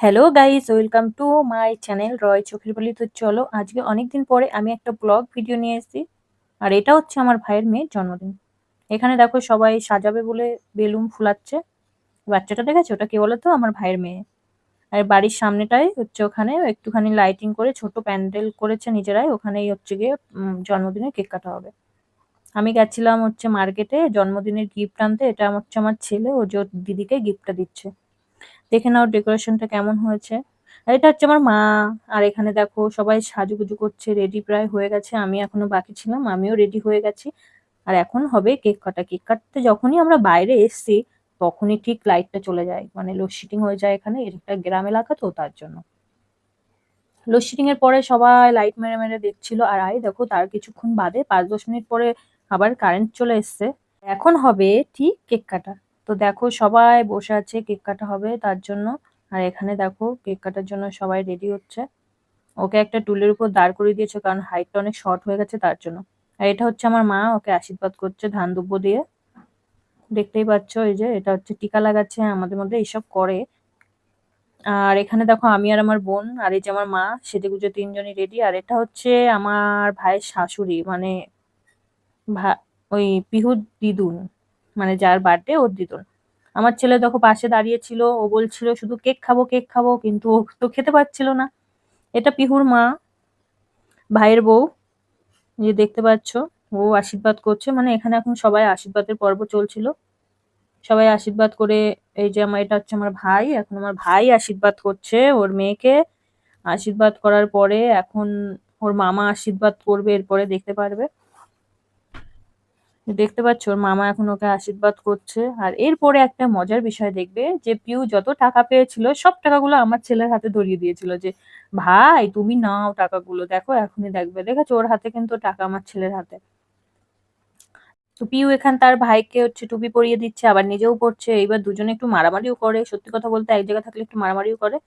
Hello guys, welcome to my channel Roy Chokher Bali. তো চলো আজকে অনেকদিন পরে আমি একটা ব্লগ ভিডিও নিয়ে এসেছি। আর এটা হচ্ছে আমার ভাইয়ের মেয়ের জন্মদিন। এখানে দেখো সবাই সাজাবে বলে বেলুন ফুলাচ্ছে। বাচ্চাটা দেখেছো? ওটা কে বলো তো? আমার ভাইয়ের মেয়ে। আর বাড়ির সামনেটাই হচ্ছে, ওখানে একটুখানি লাইটিং করে ছোট প্যান্ডেল করেছে নিজেরাই, ওখানেই হচ্ছে গিয়ে জন্মদিনের কেক কাটা হবে। আমি গেছিলাম হচ্ছে মার্কেটে জন্মদিনের গিফট আনতে। এটা হচ্ছে আমার ছেলে, ও যে ওর দিদিকে গিফটটা দিচ্ছে। দেখে নাও ডেকোরেশনটা কেমন হয়েছে। আর এটা হচ্ছে আমার মা। আর এখানে দেখো সবাই সাজুগুজু করছে, রেডি প্রায় হয়ে গেছে। আমি এখনো বাকি ছিলাম, আমিও রেডি হয়ে গেছি। আর এখন হবে কেক কাটা। কেক কাটতে যখনই আমরা বাইরে এসছি তখনই ঠিক লাইটটা চলে যায়, মানে লোডশেডিং হয়ে যায়। এখানে এটা একটা গ্রাম এলাকা, তো তার জন্য লোডশেডিং এর পরে সবাই লাইট মেরে মেরে দেখছিল। আর দেখো তার কিছুক্ষণ বাদে ৫-১০ মিনিট পরে আবার কারেন্ট চলে এসছে। এখন হবে ঠিক কেক কাটা। তো দেখো সবাই বসে আছে, কেক কাটা হবে তার জন্য। আর এখানে দেখো কেক কাটার জন্য সবাই রেডি হচ্ছে। ওকে একটা টুলের উপর দাঁড় করিয়ে দিয়েছে, কারণ হাইটটা অনেক শর্ট হয়ে গেছে তার জন্য। আর এটা হচ্ছে আমার মা, ওকে আশীর্বাদ করছে ধান দুব্ব দিয়ে। দেখতেই পাচ্ছ, এই যে এটা হচ্ছে টিকা লাগাচ্ছে, আমাদের মধ্যে এইসব করে। আর এখানে দেখো আমি আর আমার বোন আর এই যে আমার মা সেজেগুজে তিনজনই রেডি। আর এটা হচ্ছে আমার ভাইয়ের শাশুড়ি, মানে ভা ওই পিহুর দিদুন, মানে যার বার্থডে ওর দিদুন। আমার ছেলে দেখো পাশে দাঁড়িয়ে ছিল, ও বলছিল শুধু কেক খাবো কেক খাবো, কিন্তু ও তো খেতে পারছিল না। এটা পিহুর মা, ভাইয়ের বউ, যে দেখতে পাচ্ছ। ও আশীর্বাদ করছে, মানে এখানে এখন সবাই আশীর্বাদের পর্ব চলছিল। সবাই আশীর্বাদ করে, এই যে আমার এটা হচ্ছে আমার ভাই, এখন আমার ভাই আশীর্বাদ করছে ওর মেয়েকে। আশীর্বাদ করার পরে এখন ওর মামা আশীর্বাদ করবে, এরপরে দেখতে পারবে। দেখতে পাচ্ছ ওর মামা এখন ওকে আশীর্বাদ করছে। আর এরপরে একটা মজার বিষয় দেখবে, যে পিউ যত টাকা পেয়েছিল সব টাকাগুলো আমার ছেলের হাতে ধরিয়ে দিয়েছিল, যে ভাই তুমি নাও টাকাগুলো। দেখো এখনই দেখবে, দেখেছো ওর হাতে কিন্তু টাকা, আমার ছেলের হাতে। তো পিউ এখান তার ভাইকে হচ্ছে টুপি পরিয়ে দিচ্ছে, আবার নিজেও পড়ছে। এইবার দুজনে একটু মারামারিও করে, সত্যি কথা বলতে এক জায়গায় থাকলে একটু মারামারিও করে।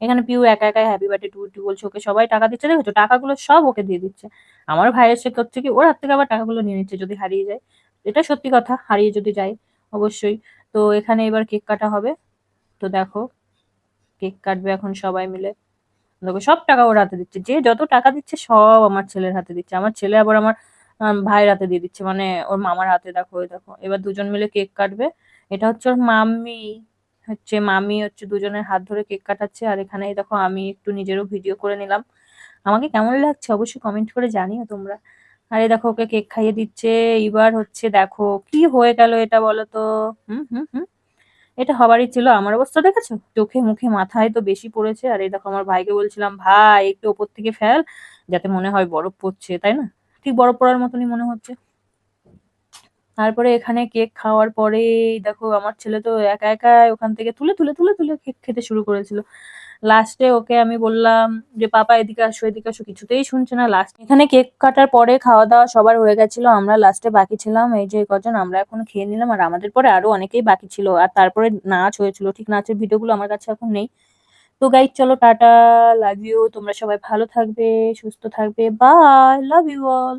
এখানে পিউ একা একাই হ্যাপি বার্থডে টু টু বলছে, ওকে সবাই টাকা দিচ্ছে, দেখেছো টাকাগুলো সব ওকে দিয়ে দিচ্ছে। আমার ভাইয়ের সে করছে কি, ওর হাত থেকে আবার টাকাগুলো নিয়ে নিচ্ছে যদি হারিয়ে যায়। এটা সত্যি কথা, হারিয়ে যদি যায় অবশ্যই। তো এখানে এবার কেক কাটা হবে। তো দেখো কেক কাটবে এখন সবাই মিলে। দেখো সব টাকা ওর হাতে দিচ্ছে, যে যত টাকা দিচ্ছে সব আমার ছেলের হাতে দিচ্ছে। আমার ছেলে আবার আমার ভাইয়ের হাতে দিয়ে দিচ্ছে, মানে ওর মামার হাতে। দেখো ওই দেখো এবার দুজন মিলে কেক কাটবে। এটা হচ্ছে ওর মাম্মি, হচ্ছে মামি হচ্ছে দুজনের হাত ধরে কেক কাটাচ্ছে। আর এখানে এই দেখো আমি একটু নিজেরও ভিডিও করে নিলাম। আমাকে কেমন লাগছে অবশ্যই কমেন্ট করে জানিও তোমরা। আর এই দেখো ওকে কেক খাইয়ে দিচ্ছে। এবার হচ্ছে দেখো কি হয়ে গেল এটা বলো তো। হুম হুম হুম এটা হবারই ছিল। আমার অবস্থা দেখেছো, চোখে মুখে মাথায় তো বেশি পড়েছে। আর এই দেখো আমার ভাইকে বলছিলাম, ভাই একটু ওপর থেকে ফেল, যাতে মনে হয় বরফ পড়ছে, তাই না? ঠিক বরফ পড়ার মতনই মনে হচ্ছে। তারপরে এখানে কেক খাওয়ার পরে দেখো আমার ছেলে তো একা একা ওখান থেকে তুলে তুলে তুলে তুলে কেক খেতে শুরু করেছিল। লাস্টে ওকে আমি বললাম যে পাপা এদিকে আসো এদিকে আসো, কিছুতেই শুনছে না। লাস্ট এখানে কেক কাটার পরে খাওয়া দাওয়া সবার হয়ে গেছিল, আমরা লাস্টে বাকি ছিলাম এই যে কজন, আমরা এখন খেয়ে নিলাম। আর আমাদের পরে আরো অনেকেই বাকি ছিল। আর তারপরে নাচ হয়েছিল, ঠিক নাচের ভিডিওগুলো আমার কাছে এখন নেই। তো গাইজ চলো টাটা, লাভ ইউ। তোমরা সবাই ভালো থাকবে, সুস্থ থাকবে, বাই, লাভ ইউ অল।